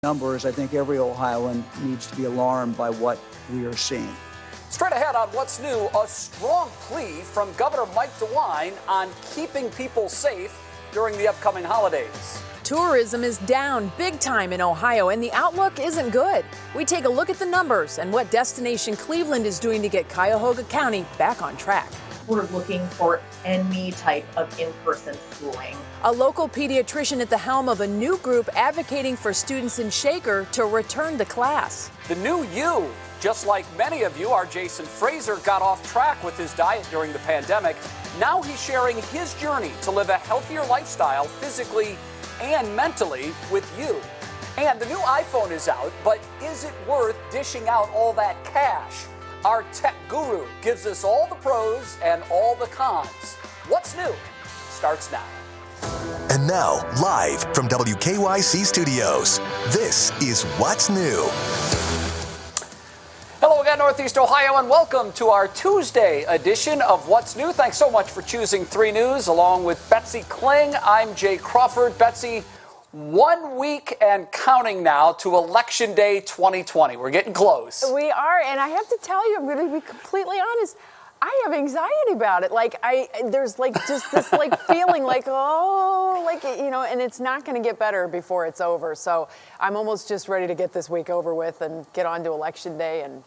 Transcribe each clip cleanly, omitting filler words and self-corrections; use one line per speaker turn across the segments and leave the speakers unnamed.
Numbers, I think every Ohioan needs to be alarmed by what we are seeing.
Straight ahead on What's New, a strong plea from Governor Mike DeWine on keeping people safe during the upcoming holidays.
Tourism is down big time in Ohio, and the outlook isn't good. We take a look at the numbers and what Destination Cleveland is doing to get Cuyahoga County back on track.
We're looking for any type of in-person schooling.
A local pediatrician at the helm of a new group advocating for students in Shaker to return to class.
The new you. Just like many of you, our Jason Fraser got off track with his diet during the pandemic. Now he's sharing his journey to live a healthier lifestyle physically and mentally with you. And the new iPhone is out, but is it worth dishing out all that cash? Our tech guru gives us all the pros and all the cons. What's New starts now.
And now, live from WKYC Studios, this is What's New.
Hello again, Northeast Ohio, and welcome to our Tuesday edition of What's New. Thanks so much for choosing 3 News. Along with Betsy Kling, I'm Jay Crawford. Betsy, 1 week and counting now to Election Day 2020. We're getting close.
We are, and I have to tell you, I'm going to be completely honest, I have anxiety about it. There's just this feeling and it's not going to get better before it's over. So I'm almost just ready to get this week over with and get on to Election Day and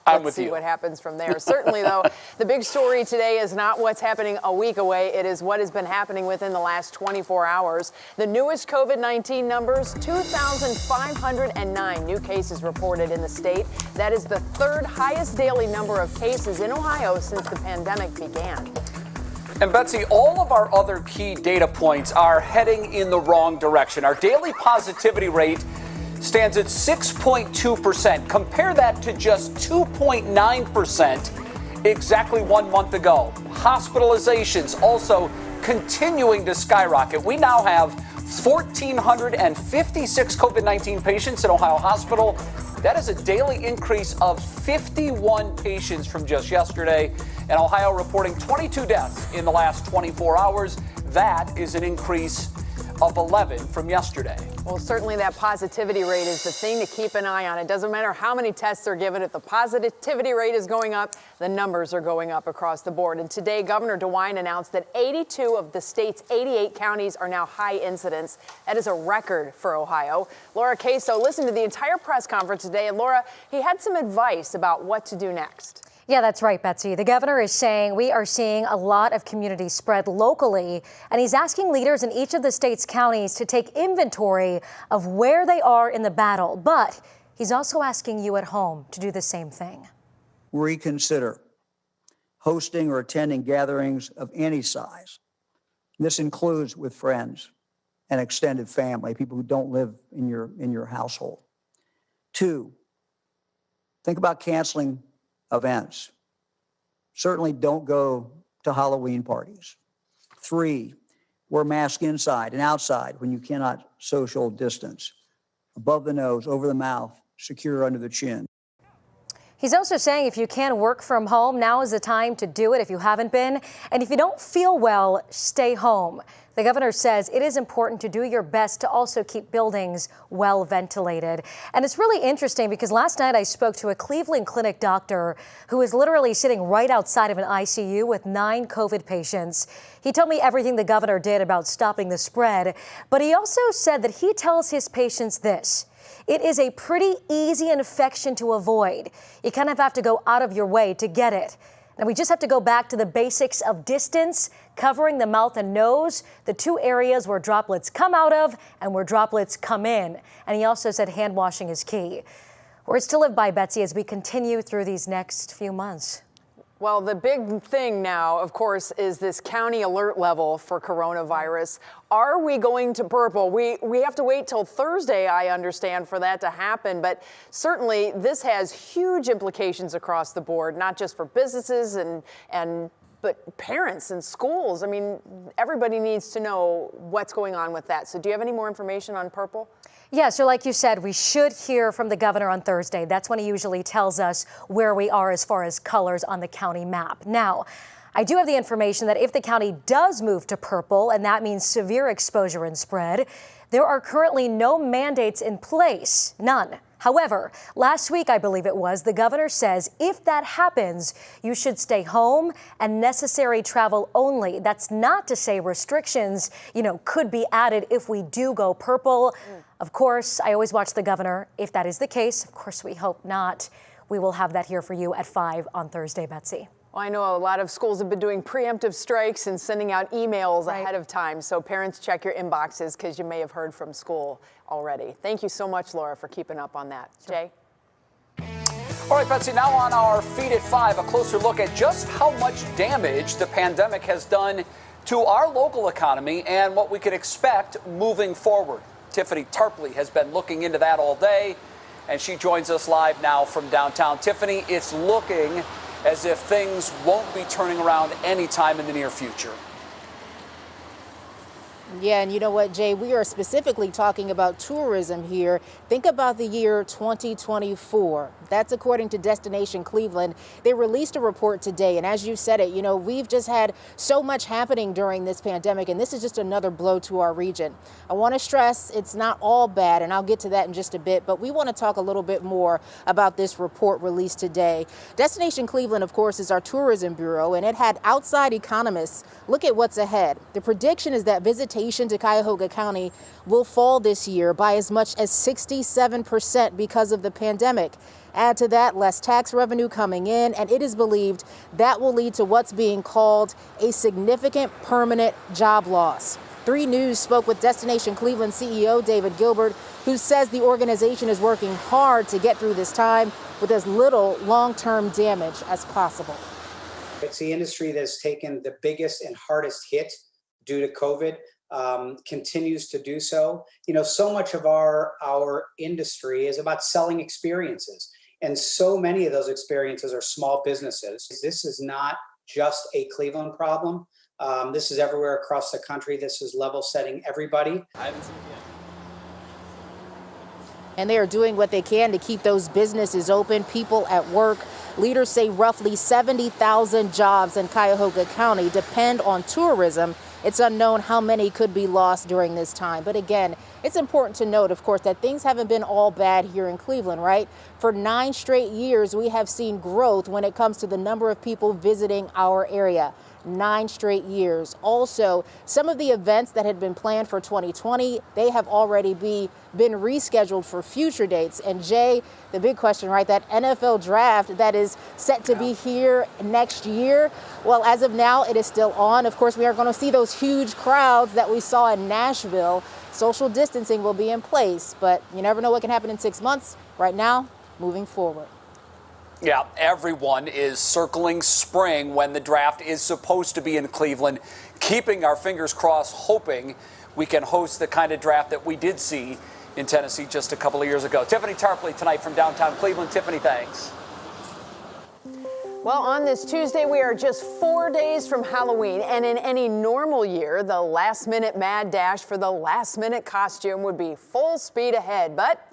let's see what happens from there. Certainly, though, the big story today is not what's happening a week away. It is what has been happening within the last 24 hours. The newest COVID-19 numbers, 2,509 new cases reported in the state. That is the third highest daily number of cases in Ohio since the pandemic began.
And Betsy, all of our other key data points are heading in the wrong direction. Our daily positivity rate stands at 6.2%. Compare that to just 2.9% exactly 1 month ago. Hospitalizations also continuing to skyrocket. We now have 1,456 COVID-19 patients in Ohio Hospital. That is a daily increase of 51 patients from just yesterday. And Ohio reporting 22 deaths in the last 24 hours. That is an increase of 11 from yesterday.
Well, certainly that positivity rate is the thing to keep an eye on. It doesn't matter how many tests are given. If the positivity rate is going up, the numbers are going up across the board. And today, Governor DeWine announced that 82 of the state's 88 counties are now high incidence. That is a record for Ohio. Laura Queso listened to the entire press conference today. And Laura, he had some advice about what to do next.
Yeah, that's right, Betsy. The governor is saying we are seeing a lot of community spread locally, and he's asking leaders in each of the state's counties to take inventory of where they are in the battle. But he's also asking you at home to do the same thing.
Reconsider hosting or attending gatherings of any size. This includes with friends and extended family, people who don't live in your household. 2, think about canceling events. Certainly don't go to Halloween parties. 3, wear masks inside and outside when you cannot social distance. Above the nose, over the mouth, secure under the chin.
He's also saying if you can work from home, now is the time to do it if you haven't been. And if you don't feel well, stay home. The governor says it is important to do your best to also keep buildings well ventilated. And it's really interesting because last night I spoke to a Cleveland Clinic doctor who is literally sitting right outside of an ICU with 9 COVID patients. He told me everything the governor did about stopping the spread, but he also said that he tells his patients this: it is a pretty easy infection to avoid. You kind of have to go out of your way to get it. And we just have to go back to the basics of distance, covering the mouth and nose, the 2 areas where droplets come out of and where droplets come in. And he also said hand washing is key. Words to live by, Betsy, as we continue through these next few months.
Well, the big thing now, of course, is this county alert level for coronavirus. Are we going to purple? We have to wait till Thursday, I understand, for that to happen. But certainly this has huge implications across the board, not just for businesses but parents and schools. I mean, everybody needs to know what's going on with that. So do you have any more information on purple?
Yeah, so like you said, we should hear from the governor on Thursday. That's when he usually tells us where we are as far as colors on the county map. Now, I do have the information that if the county does move to purple, and that means severe exposure and spread, There are currently no mandates in place, none. However, last week, I believe it was, the governor says if that happens, you should stay home and necessary travel only. That's not to say restrictions, could be added if we do go purple. Of course, I always watch the governor. If that is the case, of course, we hope not. We will have that here for you at 5 on Thursday, Betsy.
Well, I know a lot of schools have been doing preemptive strikes and sending out emails ahead of time. So parents, check your inboxes because you may have heard from school already. Thank you so much, Laura, for keeping up on that. Sure. Jay?
All right, Betsy, now on our Feed at 5, a closer look at just how much damage the pandemic has done to our local economy and what we could expect moving forward. Tiffany Tarpley has been looking into that all day, and she joins us live now from downtown. Tiffany, it's looking as if things won't be turning around anytime in the near future.
Yeah, and you know what, Jay, we are specifically talking about tourism here. Think about the year 2024. That's according to Destination Cleveland. They released a report today, and as you said it, we've just had so much happening during this pandemic, and this is just another blow to our region. I want to stress it's not all bad, and I'll get to that in just a bit, but we want to talk a little bit more about this report released today. Destination Cleveland, of course, is our tourism bureau, and it had outside economists look at what's ahead. The prediction is that visitation to Cuyahoga County will fall this year by as much as 67% because of the pandemic. Add to that less tax revenue coming in, and it is believed that will lead to what's being called a significant permanent job loss. 3 News spoke with Destination Cleveland CEO David Gilbert, who says the organization is working hard to get through this time with as little long-term damage as possible.
It's the industry that's taken the biggest and hardest hit due to COVID. Continues to do so. So much of our industry is about selling experiences, and so many of those experiences are small businesses. This is not just a Cleveland problem. This is everywhere across the country. This is level setting everybody. I haven't seen it yet.
And they are doing what they can to keep those businesses open, people at work. Leaders say roughly 70,000 jobs in Cuyahoga County depend on tourism. It's unknown how many could be lost during this time. But again, it's important to note, of course, that things haven't been all bad here in Cleveland, right? For 9 straight years, we have seen growth when it comes to the number of people visiting our area. 9 straight years. Also, some of the events that had been planned for 2020, they have already been rescheduled for future dates. And Jay, the big question, right? That NFL draft that is set to be here next year. Well, as of now, it is still on. Of course, we are going to see those huge crowds that we saw in Nashville. Social distancing will be in place, but you never know what can happen in 6 months. Right now, moving forward.
Yeah, everyone is circling spring when the draft is supposed to be in Cleveland, keeping our fingers crossed, hoping we can host the kind of draft that we did see in Tennessee just a couple of years ago. Tiffany Tarpley tonight from downtown Cleveland. Tiffany, thanks.
Well, on this Tuesday, we are just 4 days from Halloween, and in any normal year, the last-minute mad dash for the last-minute costume would be full speed ahead, but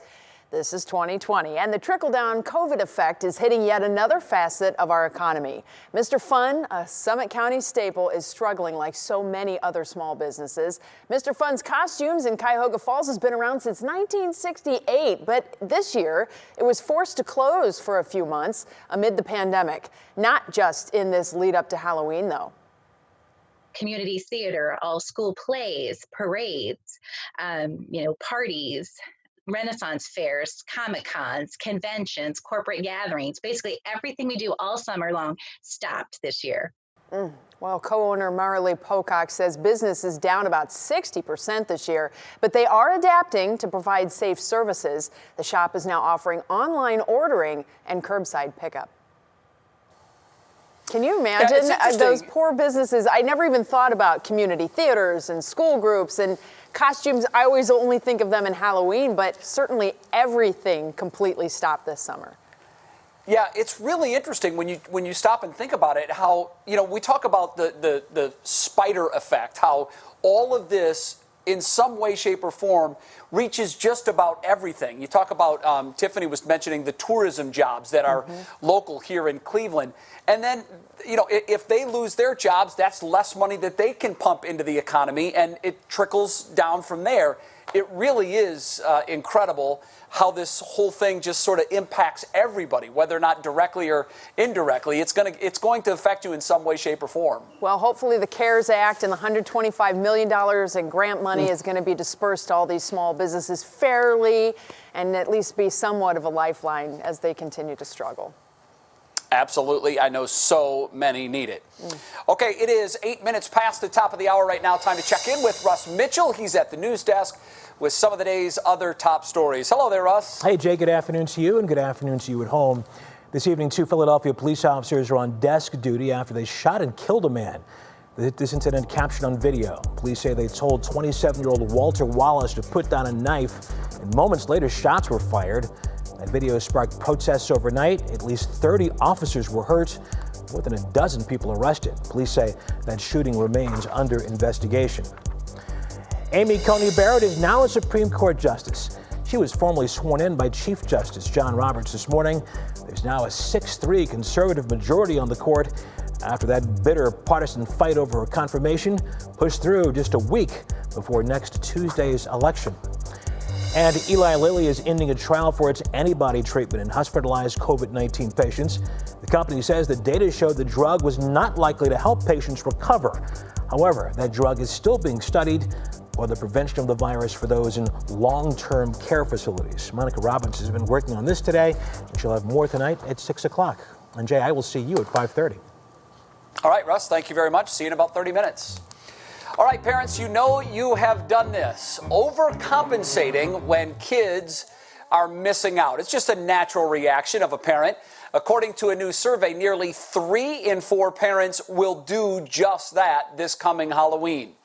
this is 2020, and the trickle-down COVID effect is hitting yet another facet of our economy. Mr. Fun, a Summit County staple, is struggling like so many other small businesses. Mr. Fun's Costumes in Cuyahoga Falls has been around since 1968, but this year it was forced to close for a few months amid the pandemic. Not just in this lead up to Halloween, though.
Community theater, all school plays, parades, parties, Renaissance fairs, Comic-Cons, conventions, corporate gatherings, basically everything we do all summer long stopped this year.
Well, co-owner Marilee Pocock says business is down about 60% this year, but they are adapting to provide safe services. The shop is now offering online ordering and curbside pickup. Can you imagine those poor businesses? I never even thought about community theaters and school groups and costumes. I always only think of them in Halloween, but certainly everything completely stopped this summer.
Yeah, it's really interesting when you stop and think about it, how, we talk about the spider effect, how all of this in some way, shape, or form reaches just about everything. You talk about, Tiffany was mentioning the tourism jobs that are local here in Cleveland. And then, if they lose their jobs, that's less money that they can pump into the economy, and it trickles down from there. it really is incredible how this whole thing just sort of impacts everybody, whether or not directly or indirectly. It's going to affect you in some way, shape, or form.
Well, hopefully the CARES Act and the $125 million in grant money is going to be dispersed to all these small businesses fairly and at least be somewhat of a lifeline as they continue to struggle.
Absolutely. I know so many need it. Okay, it is 8 minutes past the top of the hour right now. Time to check in with Russ Mitchell. He's at the news desk with some of the day's other top stories. Hello there, Russ.
Hey, Jay, good afternoon to you and good afternoon to you at home. This evening, 2 Philadelphia police officers are on desk duty after they shot and killed a man. This incident captured on video. Police say they told 27-year-old Walter Wallace to put down a knife, and moments later, shots were fired. That video sparked protests overnight. At least 30 officers were hurt, more than a dozen people arrested. Police say that shooting remains under investigation. Amy Coney Barrett is now a Supreme Court justice. She was formally sworn in by Chief Justice John Roberts this morning. There's now a 6-3 conservative majority on the court after that bitter partisan fight over her confirmation pushed through just a week before next Tuesday's election. And Eli Lilly is ending a trial for its antibody treatment in hospitalized COVID-19 patients. The company says the data showed the drug was not likely to help patients recover. However, that drug is still being studied for the prevention of the virus for those in long-term care facilities. Monica Robbins has been working on this today, and she'll have more tonight at 6 o'clock. And Jay, I will see you at 5:30.
All right, Russ, thank you very much. See you in about 30 minutes. All right, parents, you know you have done this, overcompensating when kids are missing out. It's just a natural reaction of a parent. According to a new survey, nearly 3 in 4 parents will do just that this coming Halloween.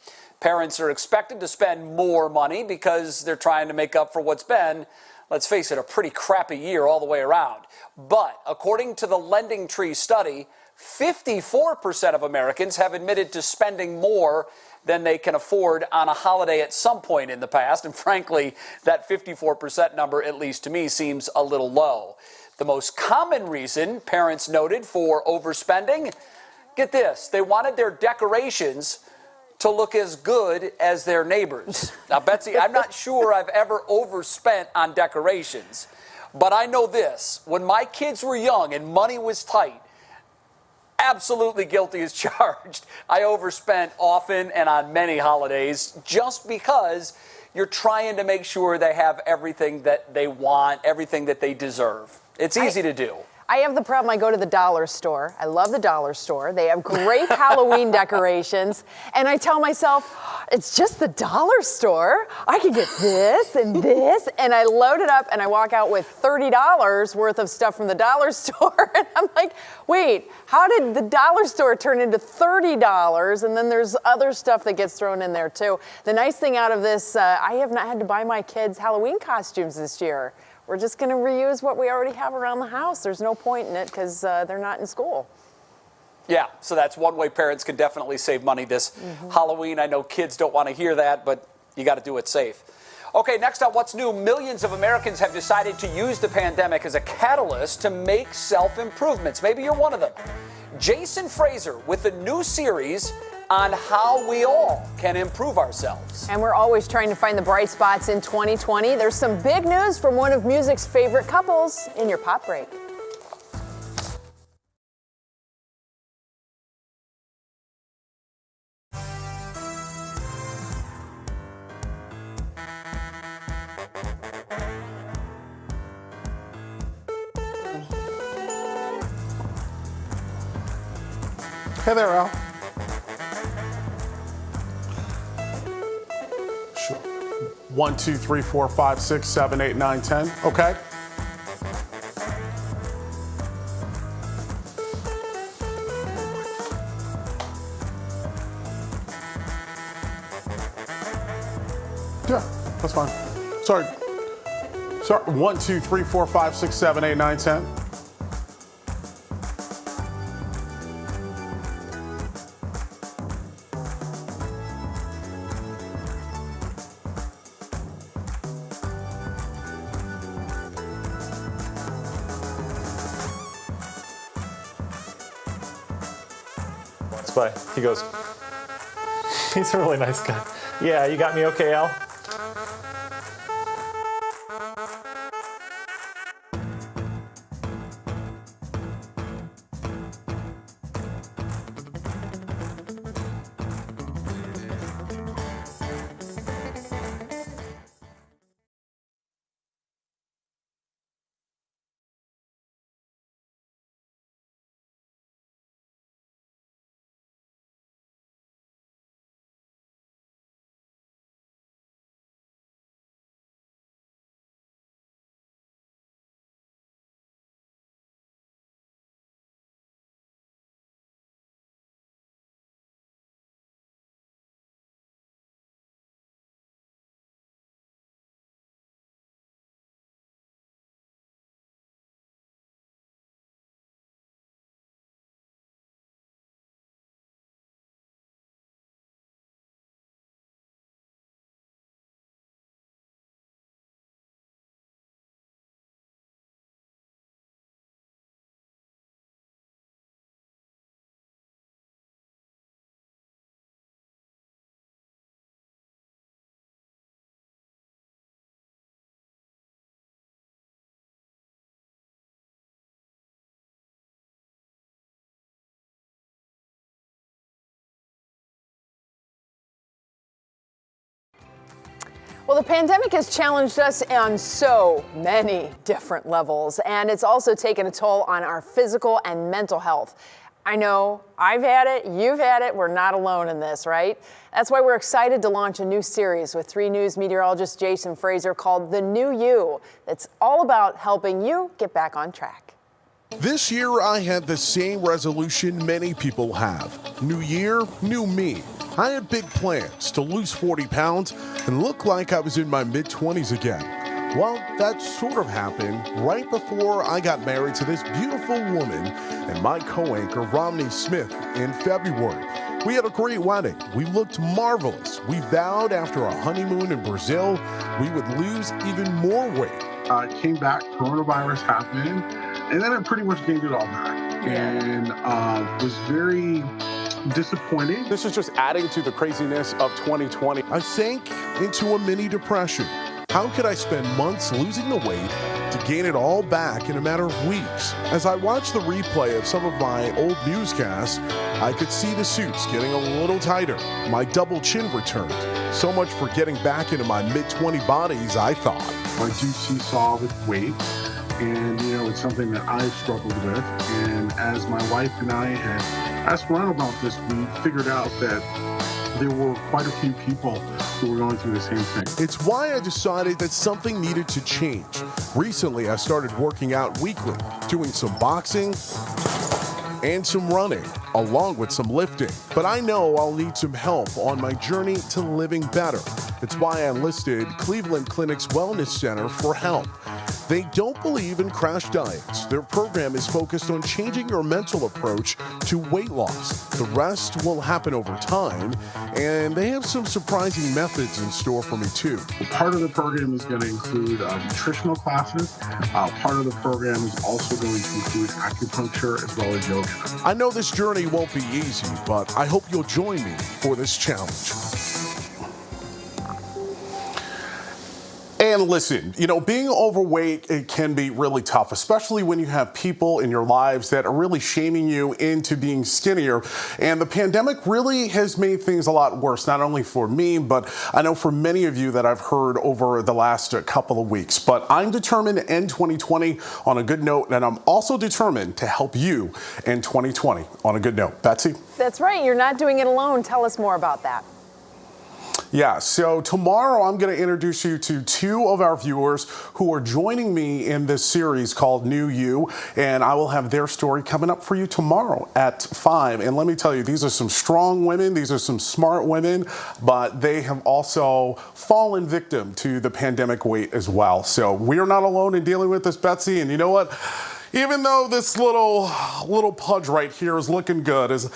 Parents are expected to spend more money because they're trying to make up for what's been, let's face it, a pretty crappy year all the way around. But according to the Lending Tree study, 54% of Americans have admitted to spending more than they can afford on a holiday at some point in the past. And frankly, that 54% number, at least to me, seems a little low. The most common reason parents noted for overspending, get this, they wanted their decorations to look as good as their neighbors. Now, Betsy, I'm not sure I've ever overspent on decorations, but I know this, when my kids were young and money was tight, absolutely guilty as charged. I overspent often and on many holidays just because you're trying to make sure they have everything that they want, everything that they deserve. It's easy to do.
I have the problem. I go to the dollar store. I love the dollar store. They have great Halloween decorations. And I tell myself, it's just the dollar store. I can get this and this. And I load it up and I walk out with $30 worth of stuff from the dollar store. And I'm like, wait, how did the dollar store turn into $30? And then there's other stuff that gets thrown in there too. The nice thing out of this, I have not had to buy my kids Halloween costumes this year. We're just going to reuse what we already have around the house. There's no point in it because they're not in school.
Yeah, so that's one way parents can definitely save money this Halloween. I know kids don't want to hear that, but you got to do it safe. Okay, next up, what's new? Millions of Americans have decided to use the pandemic as a catalyst to make self-improvements. Maybe you're one of them. Jason Fraser with a new series on how we all can improve ourselves.
And we're always trying to find the bright spots in 2020. There's some big news from one of music's favorite couples in your pop break.
Hey there, Al. Sure. 1, 2, 3, 4, 5, 6, 7, 8, 9, 10. Okay. Yeah, that's fine. Sorry. 1, 2, 3, 4, 5, 6, 7, 8, 9, 10.
By. He goes, he's a really nice guy. Yeah, you got me okay, Al?
Well, the pandemic has challenged us on so many different levels, and it's also taken a toll on our physical and mental health. I know I've had it, you've had it, we're not alone in this, right? That's why we're excited to launch a new series with 3 News meteorologist Jason Fraser called The New You. That's all about helping you get back on track.
This year, I had the same resolution many people have. New year, new me. I had big plans to lose 40 pounds and look like I was in my mid-20s again. Well, that sort of happened right before I got married to this beautiful woman and my co-anchor, Romney Smith, in February. We had a great wedding. We looked marvelous. We vowed after a honeymoon in Brazil, we would lose even more weight.
I came back, coronavirus happened, and then I pretty much gained it all back. And was very disappointing.
This is just adding to the craziness of 2020. I sank into a mini depression. How could I spend months losing the weight to gain it all back in a matter of weeks? As I watched the replay of some of my old newscasts, I could see the suits getting a little tighter. My double chin returned. So much for getting back into my mid-20 bodies, I thought.
I do seesaw with weight, and it's something that I've struggled with. And as my wife and I had asked around about this, we figured out that there were quite a few people who were going through the same thing.
It's why I decided that something needed to change. Recently, I started working out weekly, doing some boxing and some running, along with some lifting. But I know I'll need some help on my journey to living better. It's why I enlisted Cleveland Clinic's Wellness Center for help. They don't believe in crash diets. Their program is focused on changing your mental approach to weight loss. The rest will happen over time, and they have some surprising methods in store for me too.
Part of the program is going to include nutritional classes. Part of the program is also going to include acupuncture as well as yoga.
I know this journey won't be easy, but I hope you'll join me for this challenge. And listen, being overweight, it can be really tough, especially when you have people in your lives that are really shaming you into being skinnier. And the pandemic really has made things a lot worse, not only for me, but I know for many of you that I've heard over the last couple of weeks. But I'm determined to end 2020 on a good note, and I'm also determined to help you end 2020 on a good note. Betsy?
That's right. You're not doing it alone. Tell us more about that.
Yeah, so tomorrow I'm going to introduce you to 2 of our viewers who are joining me in this series called New You, and I will have their story coming up for you tomorrow at 5. And let me tell you, these are some strong women, these are some smart women, but they have also fallen victim to the pandemic weight as well. So we are not alone in dealing with this, Betsy, and you know what? Even though this little pudge right here is looking good, as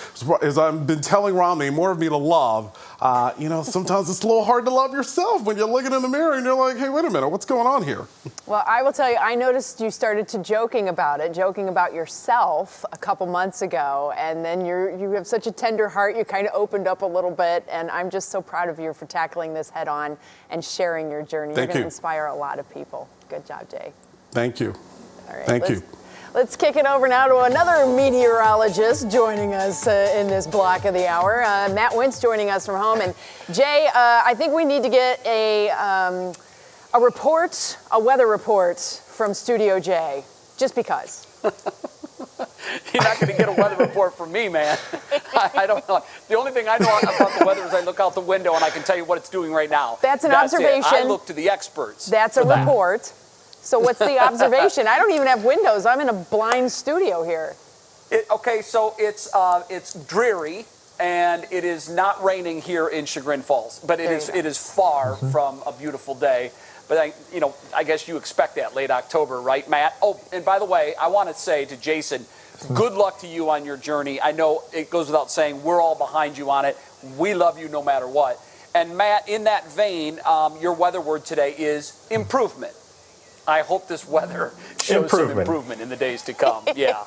I've been telling Romney, more of me to love, sometimes it's a little hard to love yourself when you're looking in the mirror and you're like, hey, wait a minute, what's going on here?
Well, I will tell you, I noticed you started to joking about yourself a couple months ago, and then you have such a tender heart, you kind of opened up a little bit, and I'm just so proud of you for tackling this head on and sharing your journey. You're going to inspire a lot of people. Good job, Jay.
Thank you.
All right,
Thank you.
Let's kick it over now to another meteorologist joining us in this block of the hour. Matt Wentz joining us from home. And Jay, I think we need to get a weather report from Studio J, just because.
You're not going to get a weather report from me, man. I don't know. The only thing I know about the weather is I look out the window and I can tell you what it's doing right now.
That's an observation.
I look to the experts.
That's a report. So what's the observation? I don't even have windows. I'm in a blind studio here.
So it's dreary, and it is not raining here in Chagrin Falls, but it is far from a beautiful day. But I guess you expect that late October, right, Matt? Oh, and by the way, I want to say to Jason, good luck to you on your journey. I know it goes without saying we're all behind you on it. We love you no matter what. And Matt, in that vein, your weather word today is improvement. I hope this weather shows some improvement in the days to come. Yeah.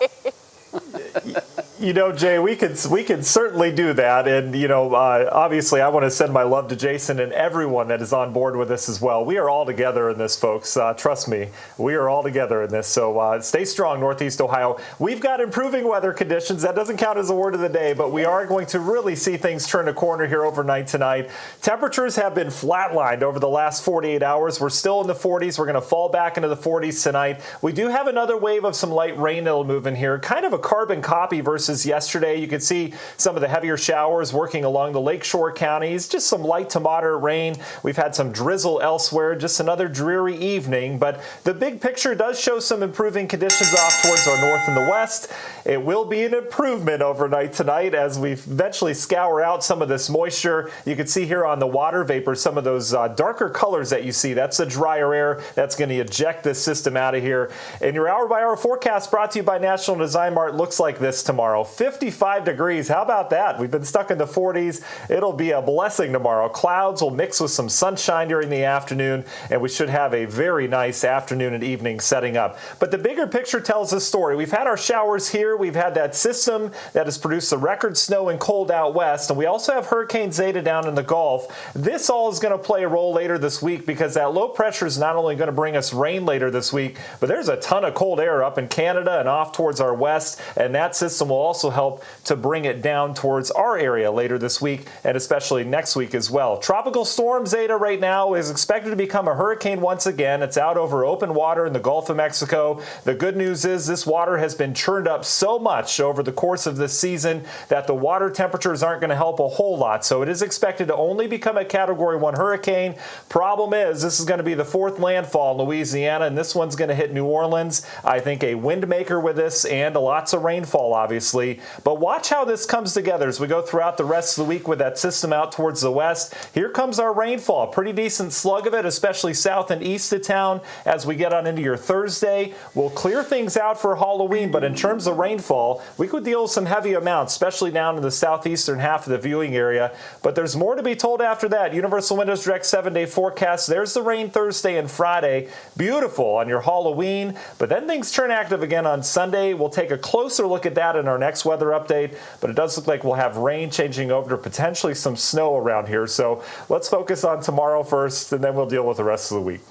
You know, Jay, we could certainly do that, and obviously, I want to send my love to Jason and everyone that is on board with this as well. We are all together in this, folks. Trust me, we are all together in this. So stay strong, Northeast Ohio. We've got improving weather conditions. That doesn't count as a word of the day, but we are going to really see things turn a corner here overnight tonight. Temperatures have been flatlined over the last 48 hours. We're still in the 40s. We're going to fall back into the 40s tonight. We do have another wave of some light rain that'll move in here, kind of a carbon copy versus yesterday. You can see some of the heavier showers working along the lakeshore counties, just some light to moderate rain. We've had some drizzle elsewhere, just another dreary evening, but the big picture does show some improving conditions off towards our north and the west. It will be an improvement overnight tonight as we eventually scour out some of this moisture. You can see here on the water vapor some of those darker colors that you see. That's the drier air that's going to eject this system out of here. And your hour-by-hour forecast brought to you by National Design Mart looks like this tomorrow. 55 degrees. How about that? We've been stuck in the 40s. It'll be a blessing tomorrow. Clouds will mix with some sunshine during the afternoon, and we should have a very nice afternoon and evening setting up. But the bigger picture tells this story. We've had our showers here. We've had that system that has produced the record snow and cold out west, and we also have Hurricane Zeta down in the Gulf. This all is going to play a role later this week because that low pressure is not only going to bring us rain later this week, but there's a ton of cold air up in Canada and off towards our west, and that system will also help to bring it down towards our area later this week and especially next week as well. Tropical Storm Zeta right now is expected to become a hurricane once again. It's out over open water in the Gulf of Mexico. The good news is this water has been churned up so much over the course of this season that the water temperatures aren't going to help a whole lot. So it is expected to only become a Category 1 hurricane. Problem is, this is going to be the fourth landfall in Louisiana, and this one's going to hit New Orleans. I think a wind maker with this and lots of rainfall, obviously. But watch how this comes together as we go throughout the rest of the week with that system out towards the west. Here comes our rainfall. A pretty decent slug of it, especially south and east of town as we get on into your Thursday. We'll clear things out for Halloween, but in terms of rainfall, we could deal with some heavy amounts, especially down in the southeastern half of the viewing area. But there's more to be told after that. Universal Windows Direct 7-day forecast. There's the rain Thursday and Friday. Beautiful on your Halloween. But then things turn active again on Sunday. We'll take a closer look at that in our next weather update. But it does look like we'll have rain changing over to potentially some snow around here. So let's focus on tomorrow first, and then we'll deal with the rest of the week.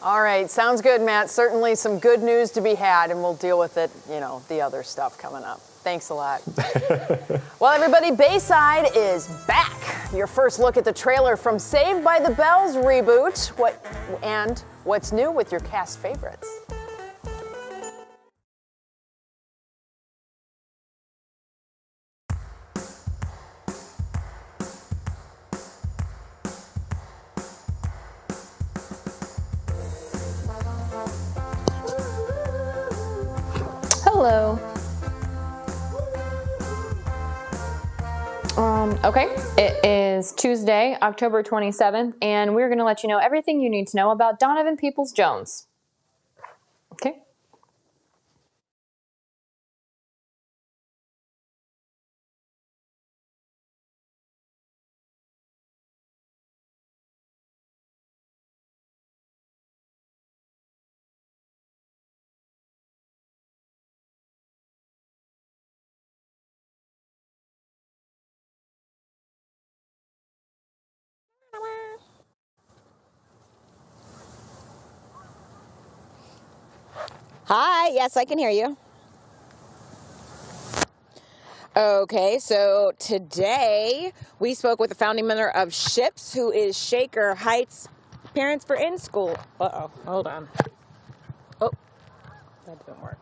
All right, sounds good, Matt. Certainly some good news to be had, and we'll deal with it, the other stuff coming up. Thanks a lot. Well, everybody, Bayside is back. Your first look at the trailer from Saved by the Bells reboot. What's new with your cast favorites?
Hello. Okay, it is Tuesday, October 27th, and we're going to let you know everything you need to know about Donovan Peoples-Jones. Okay.
Hi, yes, I can hear you. Okay, so today we spoke with the founding member of SHIPS, who is Shaker Heights Parents for In School. Uh-oh, hold on. Oh, that didn't work.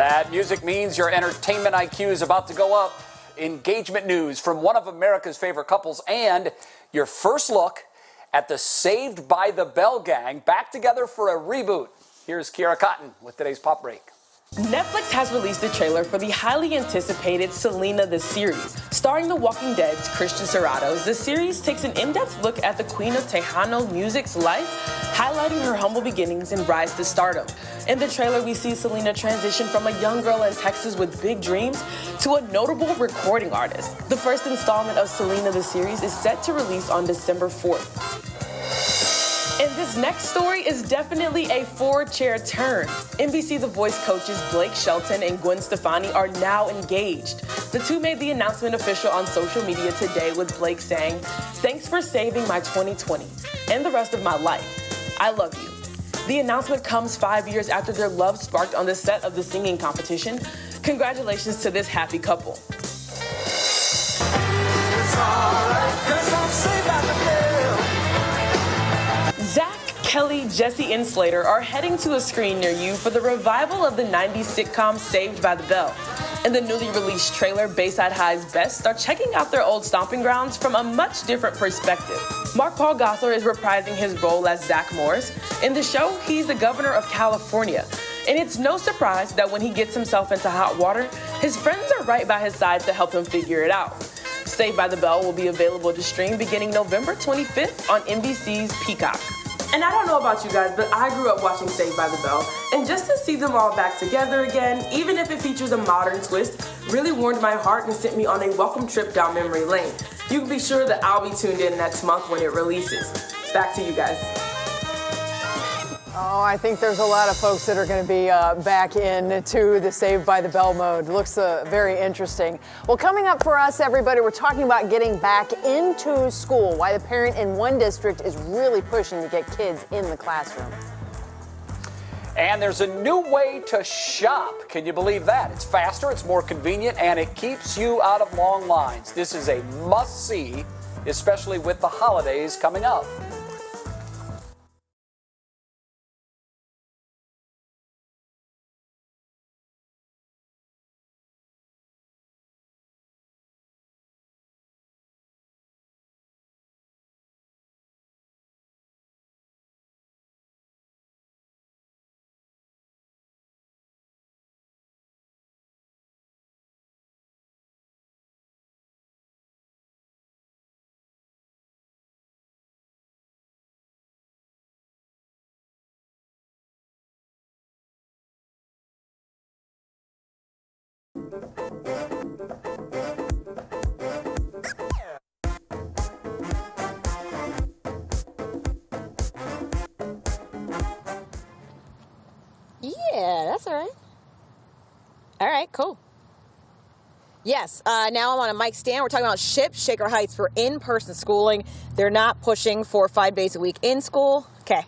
That music means your entertainment IQ is about to go up. Engagement news from one of America's favorite couples and your first look at the Saved by the Bell gang back together for a reboot. Here's Kiara Cotton with today's Pop Break.
Netflix has released the trailer for the highly anticipated Selena the series. Starring The Walking Dead's Christian Serratos, the series takes an in-depth look at the Queen of Tejano music's life, highlighting her humble beginnings and rise to stardom. In the trailer, we see Selena transition from a young girl in Texas with big dreams to a notable recording artist. The first installment of Selena the series is set to release on December 4th. And this next story is definitely a four-chair turn. NBC The Voice coaches Blake Shelton and Gwen Stefani are now engaged. The two made the announcement official on social media today, with Blake saying, "Thanks for saving my 2020 and the rest of my life. I love you." The announcement comes 5 years after their love sparked on the set of the singing competition. Congratulations to this happy couple. Zach, Kelly, Jesse, and Slater are heading to a screen near you for the revival of the 90s sitcom Saved by the Bell. In the newly released trailer, Bayside High's best are checking out their old stomping grounds from a much different perspective. Mark Paul Gosselaar is reprising his role as Zach Morris. In the show, he's the governor of California. And it's no surprise that when he gets himself into hot water, his friends are right by his side to help him figure it out. Saved by the Bell will be available to stream beginning November 25th on NBC's Peacock. And I don't know about you guys, but I grew up watching Saved by the Bell, and just to see them all back together again, even if it features a modern twist, really warmed my heart and sent me on a welcome trip down memory lane. You can be sure that I'll be tuned in next month when it releases. Back to you guys.
Oh, I think there's a lot of folks that are going to be back into the Saved by the Bell mode. Looks very interesting. Well, coming up for us, everybody, we're talking about getting back into school, why the parent in one district is really pushing to get kids in the classroom.
And there's a new way to shop. Can you believe that? It's faster, it's more convenient, and it keeps you out of long lines. This is a must-see, especially with the holidays coming up.
Yeah, that's all right. All right, cool. Yes, now I'm on a mic stand. We're talking about SHIP, Shaker Heights, for in-person schooling. They're not pushing for 5 days a week in school. Okay.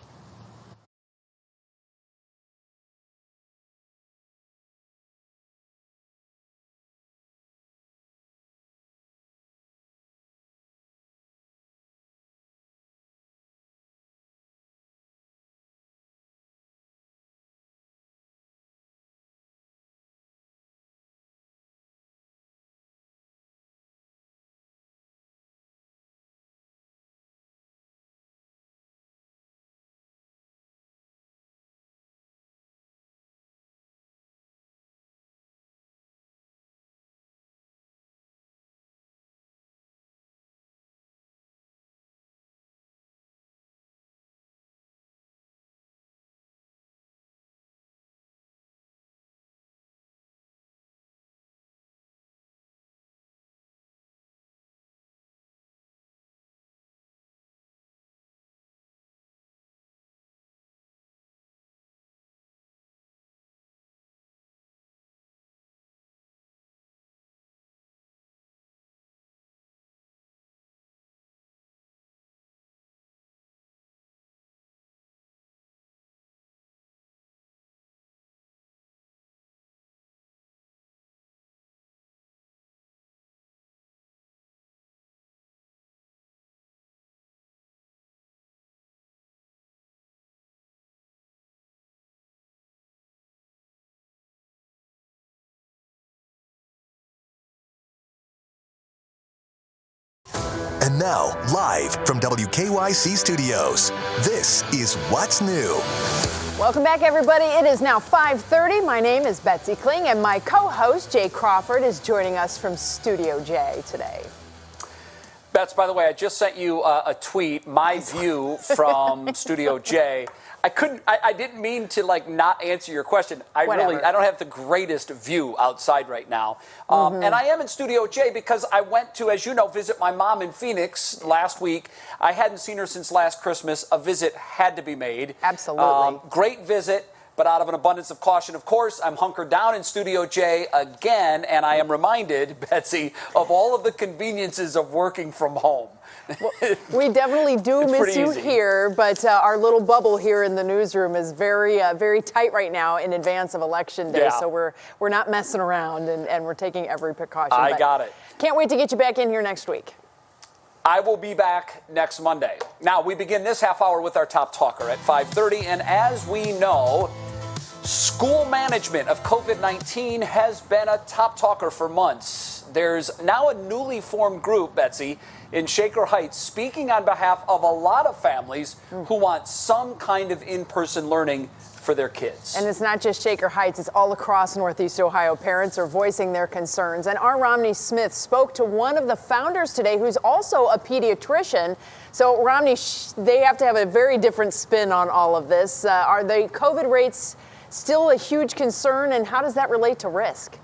And now, live from WKYC Studios, this is What's New.
Welcome back, everybody. It is now 5:30. My name is Betsy Kling, and my co-host, Jay Crawford, is joining us from Studio J today.
Bets, by the way, I just sent you a tweet, my view from Studio J. I didn't mean to not answer your question. I don't have the greatest view outside right now. And I am in Studio J because I went to, as you know, visit my mom in Phoenix last week. I hadn't seen her since last Christmas. A visit had to be made.
Absolutely.
Great visit. But out of an abundance of caution, of course, I'm hunkered down in Studio J again, and I am reminded, Betsy, of all of the conveniences of working from home.
Well, we definitely do miss you here, but our little bubble here in the newsroom is very, very tight right now in advance of Election Day.
Yeah.
So we're not messing around, and we're taking every precaution.
I got it.
Can't wait to get you back in here next week.
I will be back next Monday. Now, we begin this half hour with our top talker at 5:30, and as we know, school management of COVID-19 has been a top talker for months. There's now a newly formed group, Betsy, in Shaker Heights, speaking on behalf of a lot of families who want some kind of in-person learning for their kids.
And it's not just Shaker Heights, it's all across Northeast Ohio. Parents are voicing their concerns. And our Romney Smith spoke to one of the founders today who's also a pediatrician. So Romney, they have to have a very different spin on all of this. Are the COVID rates still a huge concern, and how does that relate to risk?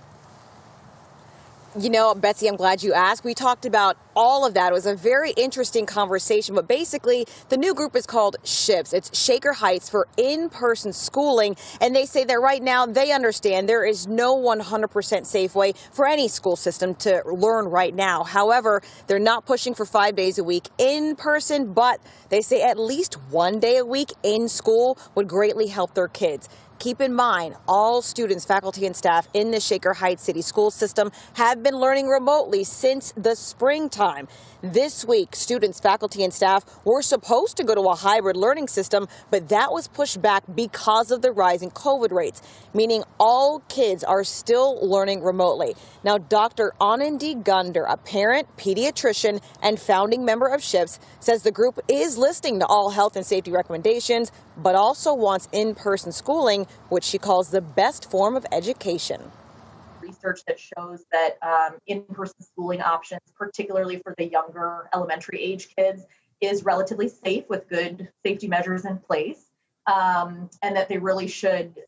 You know, Betsy, I'm glad you asked. We talked about all of that. It was a very interesting conversation, but basically the new group is called SHIPS. It's Shaker Heights for in-person schooling, and they say that right now they understand there is no 100% safe way for any school system to learn right now. However, they're not pushing for 5 days a week in person, but they say at least 1 day a week in school would greatly help their kids. Keep in mind, all students, faculty, and staff in the Shaker Heights City School System have been learning remotely since the springtime. This week, students, faculty, and staff were supposed to go to a hybrid learning system, but that was pushed back because of the rising COVID rates, meaning all kids are still learning remotely. Now, Dr. Anandi Gunder, a parent, pediatrician, and founding member of SHIPS, says the group is listening to all health and safety recommendations, but also wants in-person schooling, which she calls the best form of education.
Research that shows that in-person schooling options, particularly for the younger elementary age kids, is relatively safe with good safety measures in place, and that they really should,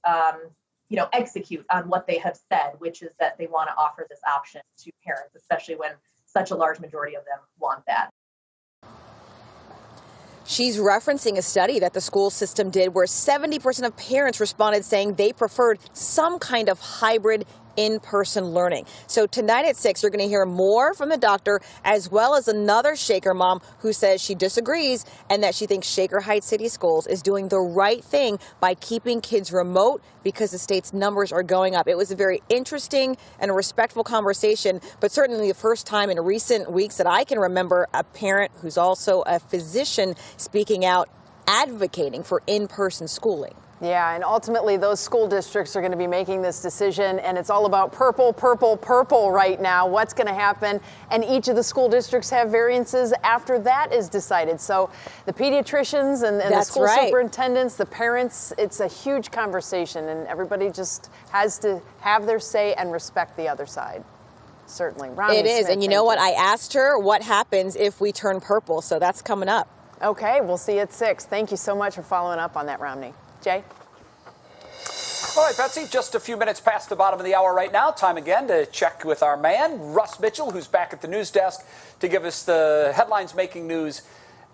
execute on what they have said, which is that they want to offer this option to parents, especially when such a large majority of them want that.
She's referencing a study that the school system did where 70% of parents responded saying they preferred some kind of hybrid in-person learning. So tonight at 6, you're going to hear more from the doctor, as well as another Shaker mom who says she disagrees and that she thinks Shaker Heights City Schools is doing the right thing by keeping kids remote because the state's numbers are going up. It was a very interesting and respectful conversation, but certainly the first time in recent weeks that I can remember a parent who's also a physician speaking out, advocating for in-person schooling.
Yeah, and ultimately those school districts are going to be making this decision, and it's all about purple, purple, purple right now. What's going to happen? And each of the school districts have variances after that is decided. So the pediatricians and the school superintendents, the parents, it's a huge conversation, and everybody just has to have their say and respect the other side. Certainly. Romney
It is,
Smith,
and you know what? I asked her what happens if we turn purple, so that's coming up.
Okay, we'll see you at 6. Thank you so much for following up on that, Romney. Jay?
All right, Betsy, just a few minutes past the bottom of the hour right now. Time again to check with our man, Russ Mitchell, who's back at the news desk to give us the headlines making news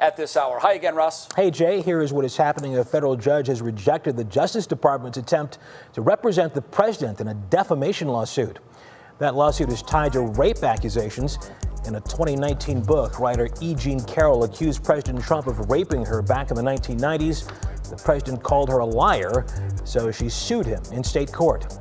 at this hour. Hi again, Russ.
Hey, Jay, here is what is happening. A federal judge has rejected the Justice Department's attempt to represent the president in a defamation lawsuit. That lawsuit is tied to rape accusations. In a 2019 book, writer E. Jean Carroll accused President Trump of raping her back in the 1990s. The president called her a liar, so she sued him in state court.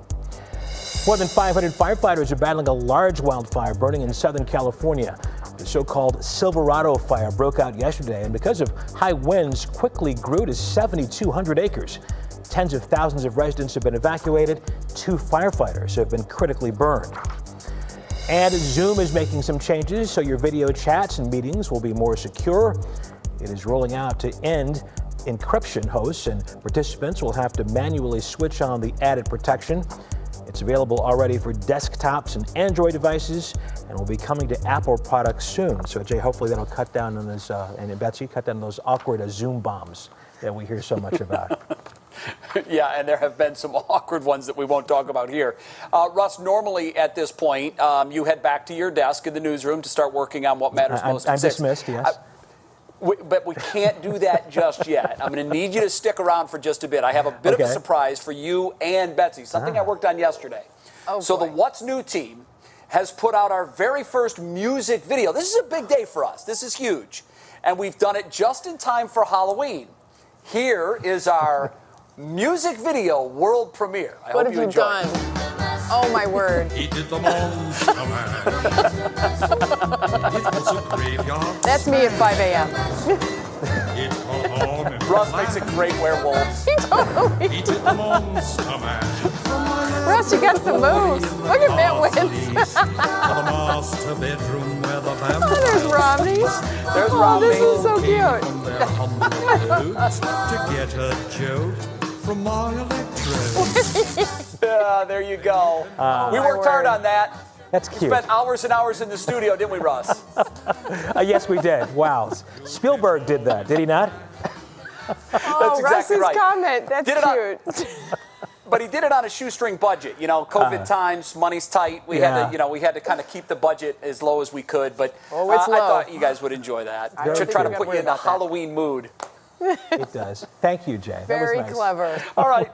More than 500 firefighters are battling a large wildfire burning in Southern California. The so-called Silverado fire broke out yesterday, and because of high winds, quickly grew to 7,200 acres. Tens of thousands of residents have been evacuated. 2 firefighters have been critically burned. And Zoom is making some changes so your video chats and meetings will be more secure. It is rolling out to end encryption. Hosts and participants will have to manually switch on the added protection. It's available already for desktops and Android devices and will be coming to Apple products soon. So, Jay, hopefully that'll cut down on those, and Betsy, cut down on those awkward Zoom bombs that we hear so much about.
Yeah, and there have been some awkward ones that we won't talk about here. Russ, normally at this point, you head back to your desk in the newsroom to start working on what matters most.
I'm dismissed, yes.
But we can't do that just yet. I'm going to need you to stick around for just a bit. I have a bit of a surprise for you and Betsy, something I worked on yesterday. So the What's New team has put out our very first music video. This is a big day for us. This is huge. And we've done it just in time for Halloween. Here is our music video world premiere. I hope you enjoy
What have you done? Oh, my word.
He did the monster mash. It was a graveyard.
That's me at 5 a.m.
It caught on and
Russ makes a great werewolf.
He did the monster mash.
Russ, you got some moves. Look at Matt Wins.
The master bedroom where the vampires.
There's Romney.
There's Romney.
This is so cute.
From their humble roots to get a joke from my electrode.
Yeah, there you go. We worked hard on that.
That's cute.
We spent hours and hours in the studio, didn't we, Russ?
Yes, we did. Wow. Spielberg did that, did he not?
Oh,
That's exactly
Russ's
right.
comment. That's cute.
But he did it on a shoestring budget. You know, COVID times, money's tight. We had to, we had to kind of keep the budget as low as we could. But I thought you guys would enjoy that. To try to put you in the Halloween mood.
It does. Thank you, Jay.
Very
that was nice.
clever.
All right,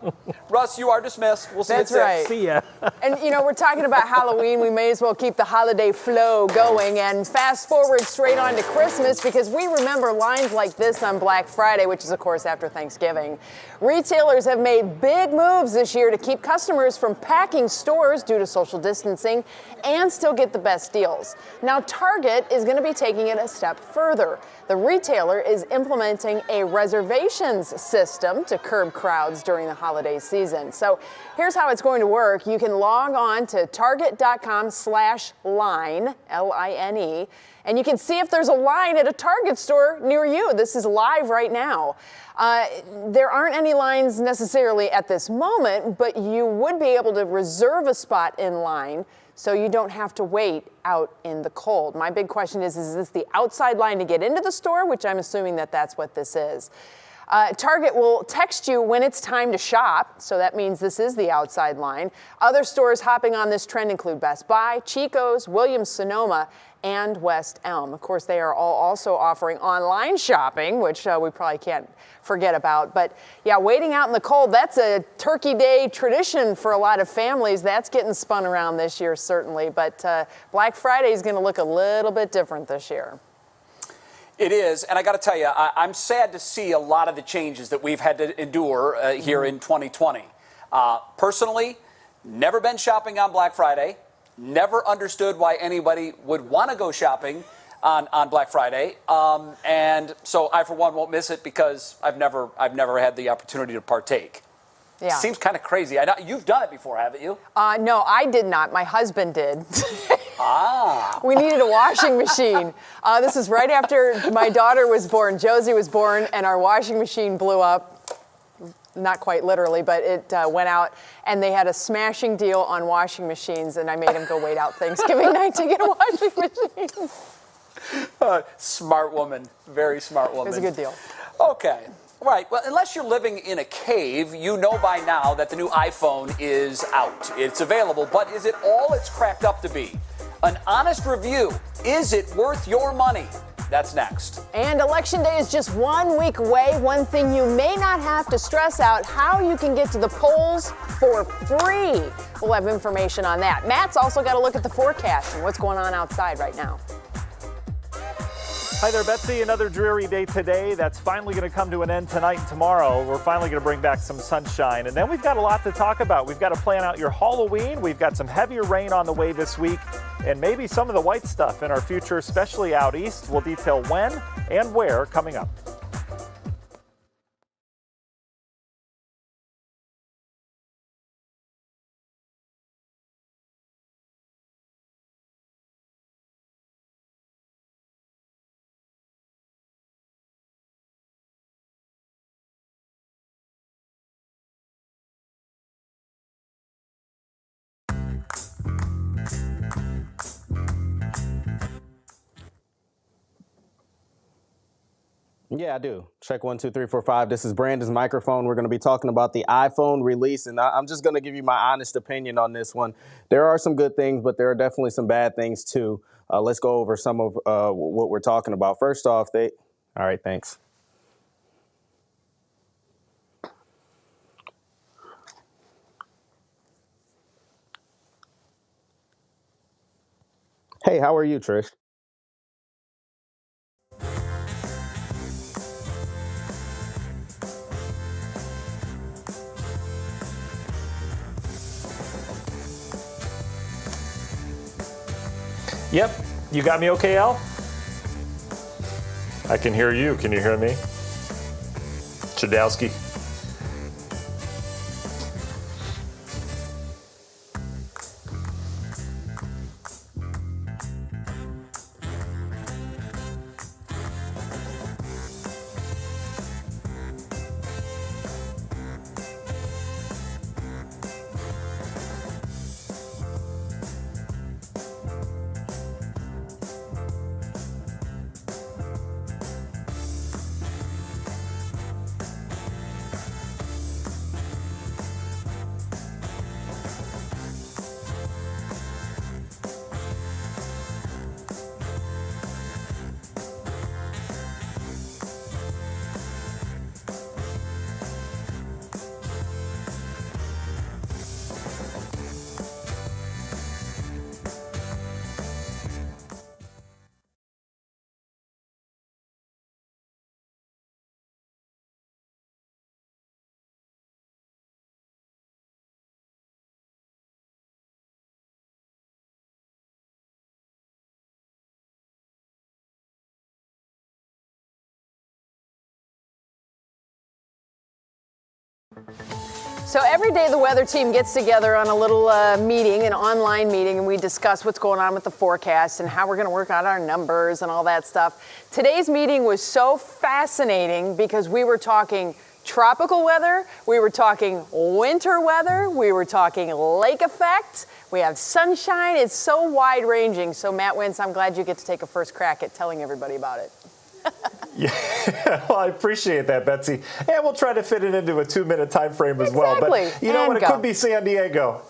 Russ, you are dismissed. We'll see you at 6.
Right.
See ya.
And, we're talking about Halloween. We may as well keep the holiday flow going and fast forward straight on to Christmas because we remember lines like this on Black Friday, which is, of course, after Thanksgiving. Retailers have made big moves this year to keep customers from packing stores due to social distancing and still get the best deals. Now, Target is going to be taking it a step further. The retailer is implementing a reservations system to curb crowds during the holiday season. So here's how it's going to work. You can log on to target.com/line, L-I-N-E, and you can see if there's a line at a Target store near you. This is live right now. There aren't any lines necessarily at this moment, but you would be able to reserve a spot in line so you don't have to wait out in the cold. My big question is this the outside line to get into the store, which I'm assuming that that's what this is. Target will text you when it's time to shop, so that means this is the outside line. Other stores hopping on this trend include Best Buy, Chico's, Williams-Sonoma, and West Elm. Of course, they are all also offering online shopping, which we probably can't forget about. But yeah, waiting out in the cold, that's a Turkey Day tradition for a lot of families. That's getting spun around this year, certainly. But Black Friday is going to look a little bit different this year.
It is, and I got to tell you, I'm sad to see a lot of the changes that we've had to endure here in 2020. Personally, never been shopping on Black Friday, never understood why anybody would want to go shopping on Black Friday, and so I, for one, won't miss it because I've never had the opportunity to partake.
Yeah.
Seems kind of crazy. I know you've done it before, haven't you?
No, I did not. My husband did.
Ah.
We needed a washing machine. This is right after my daughter was born. Josie was born, and our washing machine blew up. Not quite literally, but it went out, and they had a smashing deal on washing machines, and I made him go wait out Thanksgiving night to get a washing machine.
Smart woman. Very smart woman.
It was a good deal.
Okay. Right. Well, unless you're living in a cave, you know by now that the new iPhone is out. It's available, but is it all it's cracked up to be? An honest review. Is it worth your money? That's next.
And Election Day is just 1 week away. One thing you may not have to stress out, how you can get to the polls for free. We'll have information on that. Matt's also got to look at the forecast and what's going on outside right now.
Hi there, Betsy. Another dreary day today. That's finally going to come to an end tonight and tomorrow. We're finally going to bring back some sunshine. And then we've got a lot to talk about. We've got to plan out your Halloween. We've got some heavier rain on the way this week. And maybe some of the white stuff in our future, especially out east. We'll detail when and where coming up.
Yeah, I do. Check 1, 2, 3, 4, 5. This is Brandon's microphone. We're going to be talking about the iPhone release, and I'm just going to give you my honest opinion on this one. There are some good things, but there are definitely some bad things too. Let's go over some of what we're talking about. First off, all right, thanks. Hey, how are you, Trish?
Yep. You got me okay, Al? I can hear you. Can you hear me? Chudowski.
So every day the weather team gets together on a little meeting, an online meeting, and we discuss what's going on with the forecast and how we're going to work out our numbers and all that stuff. Today's meeting was so fascinating because we were talking tropical weather, we were talking winter weather, we were talking lake effect, we have sunshine. It's so wide ranging. So Matt Wentz, I'm glad you get to take a first crack at telling everybody about it.
Yeah, well, I appreciate that, Betsy. And we'll try to fit it into a 2-minute time frame as well. But you know what? It could be San Diego.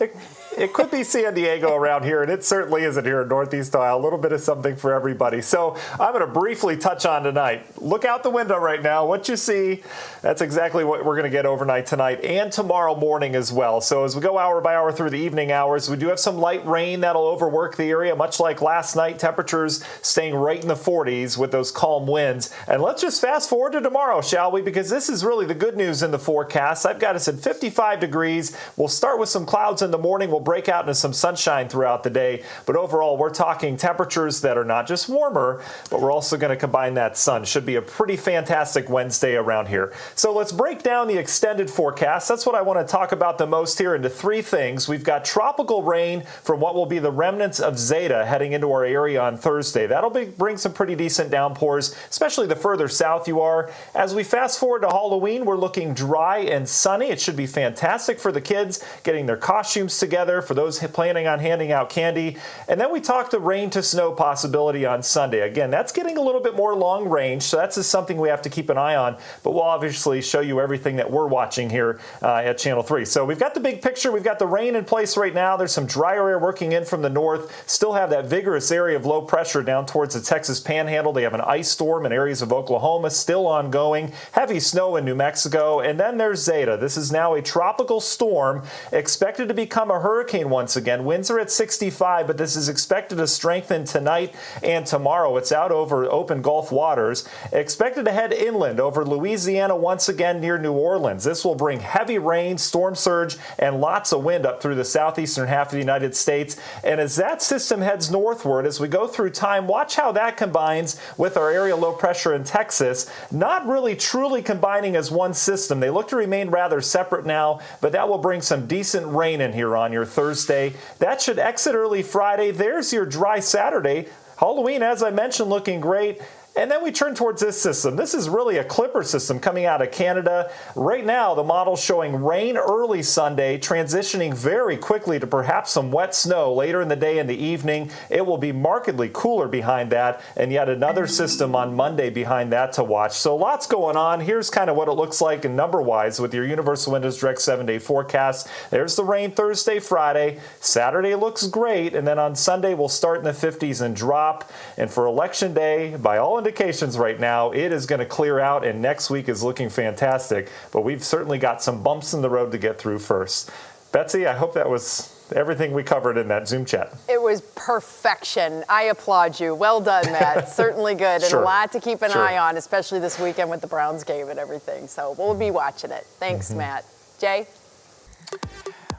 It could be San Diego around here, and it certainly isn't here in Northeast Ohio. A little bit of something for everybody. So I'm going to briefly touch on tonight. Look out the window right now. What you see, that's exactly what we're going to get overnight tonight and tomorrow morning as well. So as we go hour by hour through the evening hours, we do have some light rain that'll overwork the area, much like last night. Temperatures staying right in the 40s with those calm winds. And let's just fast forward to tomorrow, shall we? Because this is really the good news in the forecast. I've got us at 55 degrees. We'll start with some clouds in the morning. We'll break out into some sunshine throughout the day. But overall, we're talking temperatures that are not just warmer, but we're also going to combine that sun. Should be a pretty fantastic Wednesday around here. So let's break down the extended forecast. That's what I want to talk about the most here into 3 things. We've got tropical rain from what will be the remnants of Zeta heading into our area on Thursday. That'll bring some pretty decent downpours, especially the further south you are. As we fast forward to Halloween, we're looking dry and sunny. It should be fantastic for the kids getting their costumes together, for those planning on handing out candy. And then we talked the rain to snow possibility on Sunday. Again, that's getting a little bit more long range, so that's just something we have to keep an eye on. But we'll obviously show you everything that we're watching here at Channel 3. So we've got the big picture. We've got the rain in place right now. There's some drier air working in from the north. Still have that vigorous area of low pressure down towards the Texas Panhandle. They have an ice storm in areas of Oklahoma still ongoing. Heavy snow in New Mexico. And then there's Zeta. This is now a tropical storm expected to become a hurricane once again. Winds are at 65, but this is expected to strengthen tonight and tomorrow. It's out over open Gulf waters. Expected to head inland over Louisiana once again near New Orleans. This will bring heavy rain, storm surge, and lots of wind up through the southeastern half of the United States. And as that system heads northward, as we go through time, watch how that combines with our area low pressure in Texas. Not really truly combining as one system. They look to remain rather separate now, but that will bring some decent rain in here on your Thursday. That should exit early Friday. There's your dry Saturday. Halloween, as I mentioned, looking great. And then we turn towards this system. This is really a clipper system coming out of Canada. Right now, the model's showing rain early Sunday, transitioning very quickly to perhaps some wet snow later in the day and the evening. It will be markedly cooler behind that, and yet another system on Monday behind that to watch. So lots going on. Here's kind of what it looks like number-wise with your Universal Windows Direct 7-day forecast. There's the rain Thursday, Friday. Saturday looks great, and then on Sunday we'll start in the 50s and drop. And for Election Day, by all indications right now, it is going to clear out, and next week is looking fantastic. But we've certainly got some bumps in the road to get through first. Betsy, I hope that was everything we covered in that Zoom chat.
It was perfection. I applaud you. Well done, Matt. Certainly good. And
Sure.
a lot to keep an
Sure.
eye on, especially this weekend with the Browns game and everything. So we'll be watching it. Thanks, Matt. Jay?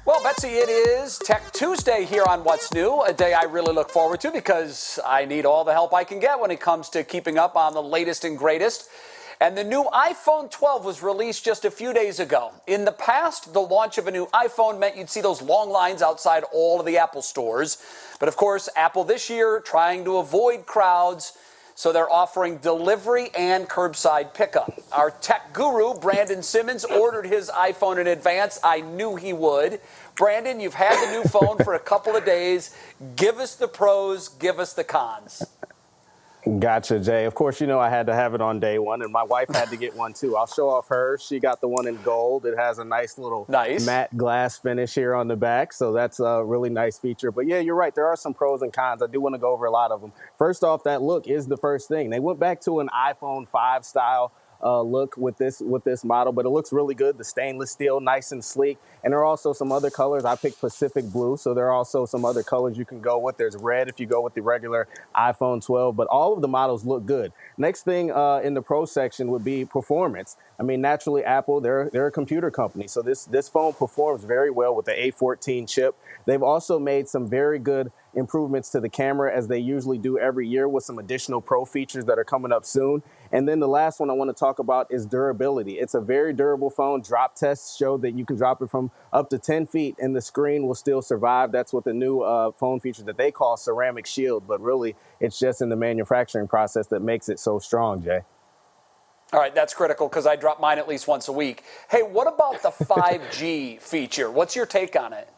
Well, Betsy, it is Tech Tuesday here on What's New, a day I really look forward to because I need all the help I can get when it comes to keeping up on the latest and greatest. And the new iPhone 12 was released just a few days ago. In the past, the launch of a new iPhone meant you'd see those long lines outside all of the Apple stores. But of course, Apple this year trying to avoid crowds, so they're offering delivery and curbside pickup. Our tech guru, Brandon Simmons, ordered his iPhone in advance. I knew he would. Brandon, you've had the new phone for a couple of days. Give us the pros, give us the cons.
Gotcha, Jay. Of course, you know I had to have it on day one, and my wife had to get one too. I'll show off hers. She got the one in gold. It has a nice little matte glass finish here on the back, so that's a really nice feature. But yeah, you're right. There are some pros and cons. I do want to go over a lot of them. First off, that look is the first thing. They went back to an iPhone 5 style look with this model, but it looks really good. The stainless steel, nice and sleek. And there are also some other colors. I picked Pacific Blue, so there are also some other colors you can go with. There's red if you go with the regular iPhone 12, but all of the models look good. Next thing in the pro section would be performance. I mean, naturally, Apple, they're a computer company, so this phone performs very well with the A14 chip. They've also made some very good improvements to the camera, as they usually do every year, with some additional pro features that are coming up soon. And then the last one I want to talk about is durability. It's a very durable phone. Drop tests show that you can drop it from up to 10 feet and the screen will still survive. That's what the new phone feature that they call Ceramic Shield, but really it's just in the manufacturing process that makes it so strong, Jay.
All right, that's critical because I drop mine at least once a week. Hey, what about the 5G feature? What's your take on it?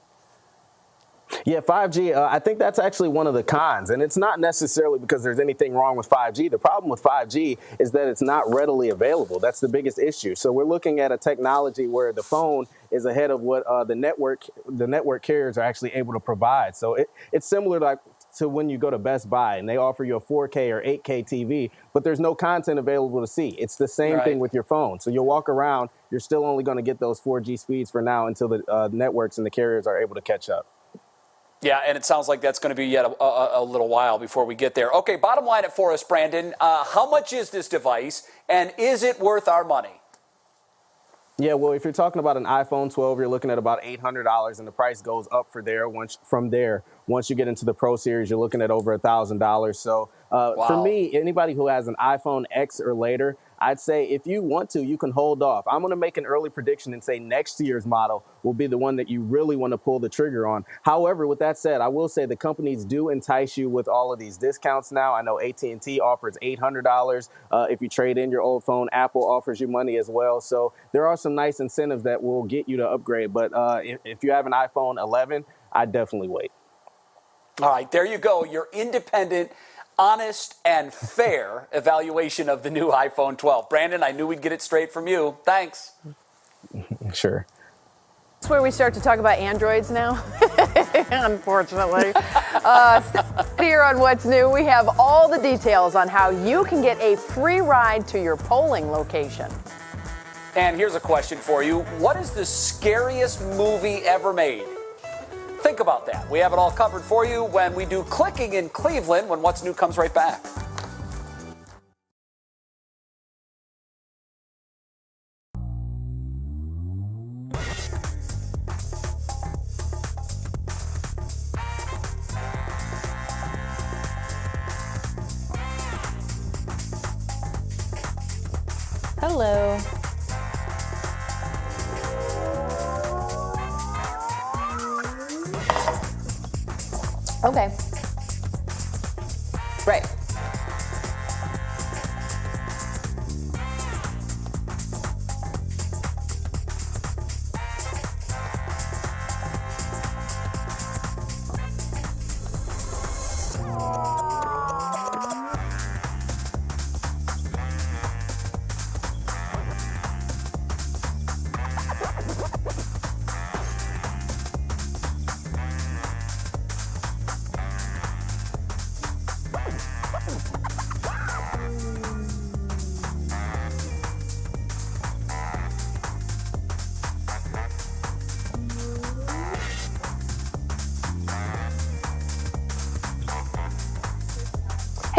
Yeah, 5G, I think that's actually one of the cons. And it's not necessarily because there's anything wrong with 5G. The problem with 5G is that it's not readily available. That's the biggest issue. So we're looking at a technology where the phone is ahead of what the network carriers are actually able to provide. So it's similar to when you go to Best Buy and they offer you a 4K or 8K TV, but there's no content available to see. It's the same thing with your phone. So you'll walk around, you're still only going to get those 4G speeds for now until the networks and the carriers are able to catch up.
Yeah, and it sounds like that's going to be yet a little while before we get there. Okay, bottom line it for us, Brandon. How much is this device, and is it worth our money?
Yeah, well, if you're talking about an iPhone 12, you're looking at about $800, and the price goes up from there. Once you get into the Pro Series, you're looking at over $1,000. So for me, anybody who has an iPhone X or later, I'd say if you want to, you can hold off. I'm going to make an early prediction and say next year's model will be the one that you really want to pull the trigger on. However, with that said, I will say the companies do entice you with all of these discounts now. I know AT&T offers $800 if you trade in your old phone. Apple offers you money as well. So there are some nice incentives that will get you to upgrade. But if you have an iPhone 11, I'd definitely wait.
All right, there you go. Your independent, honest, and fair evaluation of the new iPhone 12. Brandon, I knew we'd get it straight from you. Thanks.
Sure.
That's where we start to talk about Androids now, unfortunately. Here on What's New, we have all the details on how you can get a free ride to your polling location.
And here's a question for you. What is the scariest movie ever made? Think about that. We have it all covered for you when we do Clicking in Cleveland, when What's New comes right back.
Hello. Okay. Right.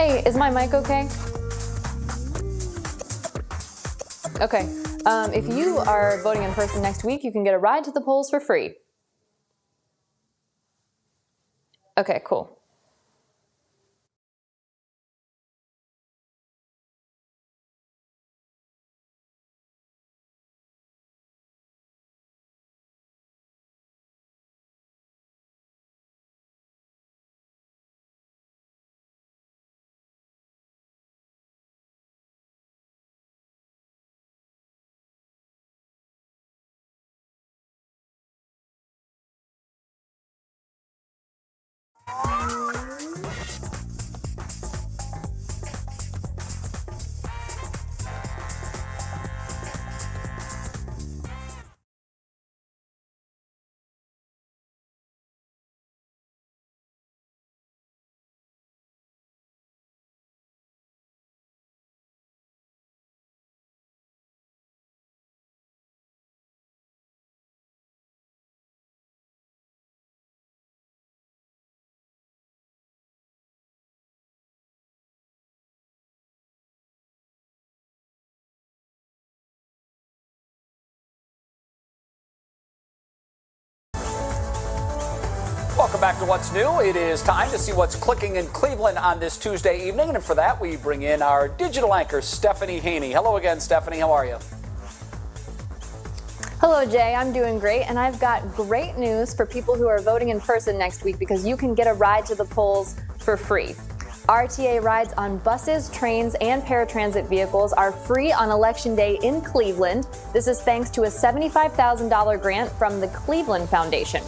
Hey, is my mic okay? Okay. If you are voting in person next week, you can get a ride to the polls for free. Okay, cool.
Welcome back to What's New. It is time to see what's clicking in Cleveland on this Tuesday evening. And for that, we bring in our digital anchor, Stephanie Haney. Hello again, Stephanie. How are you?
Hello, Jay. I'm doing great, and I've got great news for people who are voting in person next week because you can get a ride to the polls for free. RTA rides on buses, trains, and paratransit vehicles are free on Election Day in Cleveland. This is thanks to a $75,000 grant from the Cleveland Foundation.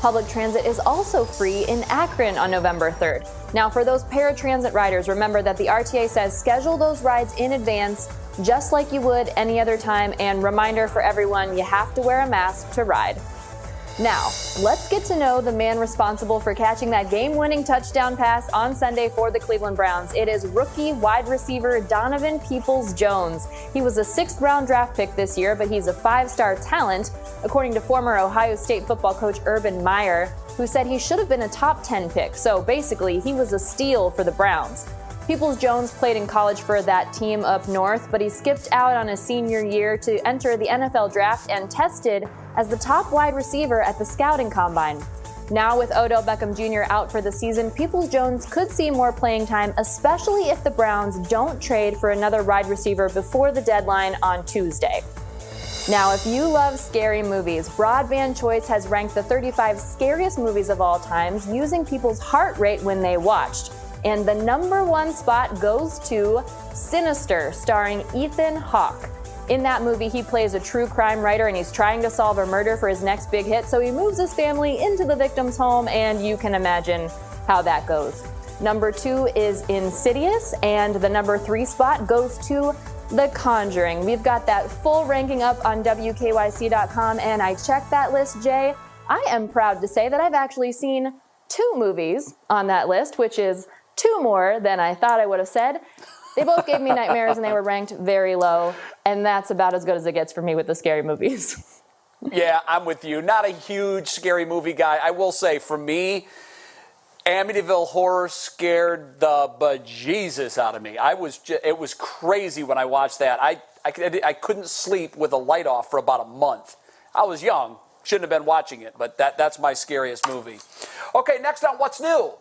Public transit is also free in Akron on November 3rd. Now, for those paratransit riders, remember that the RTA says schedule those rides in advance just like you would any other time, and reminder for everyone, you have to wear a mask to ride. Now, let's get to know the man responsible for catching that game-winning touchdown pass on Sunday for the Cleveland Browns. It is rookie wide receiver Donovan Peoples-Jones. He was a 6th-round draft pick this year, but he's a 5-star talent, according to former Ohio State football coach Urban Meyer, who said he should have been a top 10 pick. So basically, he was a steal for the Browns. Peoples-Jones played in college for that team up north, but he skipped out on his senior year to enter the NFL draft and tested as the top wide receiver at the scouting combine. Now with Odell Beckham Jr. out for the season, Peoples-Jones could see more playing time, especially if the Browns don't trade for another wide receiver before the deadline on Tuesday. Now, if you love scary movies, Broadband Choice has ranked the 35 scariest movies of all times using people's heart rate when they watched. And the #1 spot goes to Sinister, starring Ethan Hawke. In that movie, he plays a true crime writer and he's trying to solve a murder for his next big hit, so he moves his family into the victim's home, and you can imagine how that goes. #2 is Insidious, and the #3 spot goes to The Conjuring. We've got that full ranking up on WKYC.com, and I checked that list, Jay. I am proud to say that I've actually seen 2 movies on that list, which is 2 more than I thought I would have said. They both gave me nightmares and they were ranked very low, and that's about as good as it gets for me with the scary movies.
Yeah, I'm with you. Not a huge scary movie guy. I will say, for me, Amityville Horror scared the bejesus out of me. It was crazy when I watched that. I couldn't sleep with a light off for about a month. I was young, shouldn't have been watching it, but that's my scariest movie. Okay, next on What's New?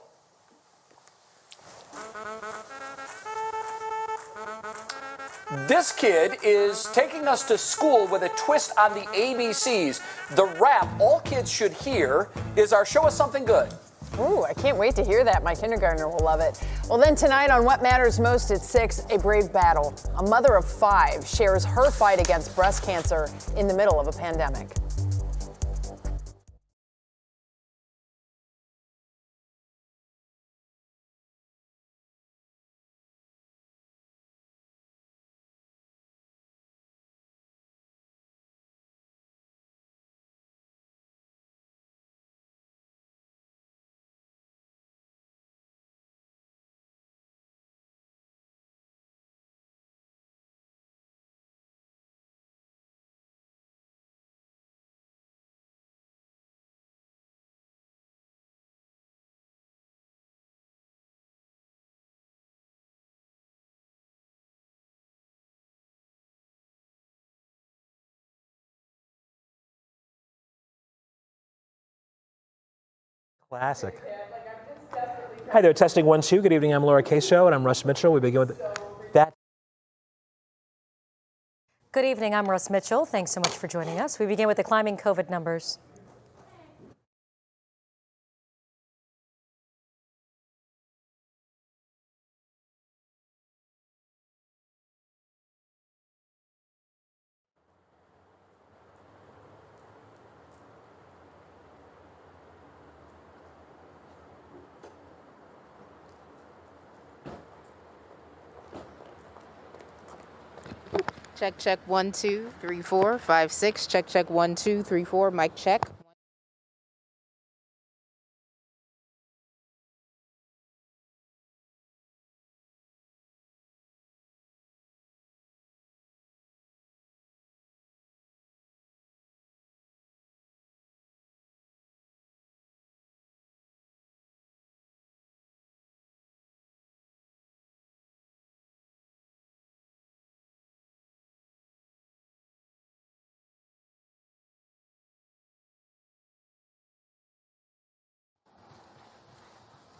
This kid is taking us to school with a twist on the ABCs. The rap all kids should hear is our Show Us Something Good.
Ooh, I can't wait to hear that. My kindergartner will love it. Well, then tonight on What Matters Most at 6, a brave battle. A mother of 5 shares her fight against breast cancer in the middle of a pandemic.
Classic. Hi there, testing 1, 2. Good evening, I'm Laura Queso, and I'm Russ Mitchell. We begin with that.
Good evening, I'm Russ Mitchell. Thanks so much for joining us. We begin with the climbing COVID numbers.
Check, check, 1, 2, 3, 4, 5, 6. Check, check, 1, 2, 3, 4. Mic check.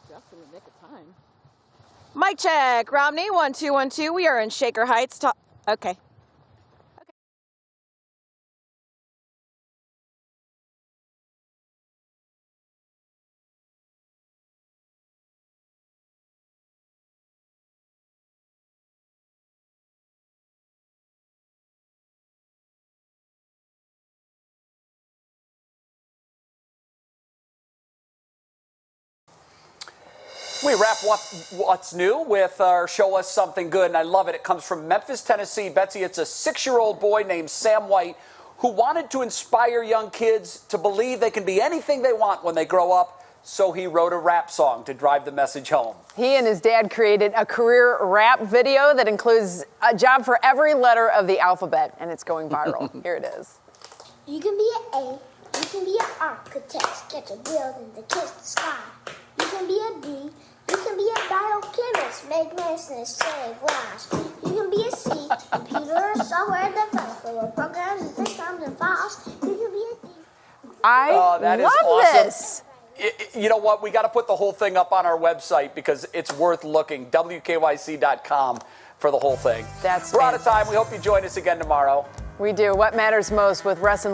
Just in the nick of time. Mic check, Romney, 1, 2, 1, 2. We are in Shaker Heights. Okay.
We wrap what's new with our Show Us Something Good, and I love it. It comes from Memphis, Tennessee. Betsy, it's a 6-year-old boy named Sam White who wanted to inspire young kids to believe they can be anything they want when they grow up, so he wrote a rap song to drive the message home.
He and his dad created a career rap video that includes a job for every letter of the alphabet, and it's going viral. Here it is.
You can be an A, you can be an architect, sketch a building to kiss the sky. You can be a D, you can be a biochemist, make medicine, save lives. You can be a C, computer or software developer, with programs and systems and files. You can be a D.
I
that is
love
awesome.
this.
You know what? We got to put the whole thing up on our website because it's worth looking. WKYC.com for the whole thing.
That's
We're out of time. We hope you join us again tomorrow.
We do. What matters most with Russ and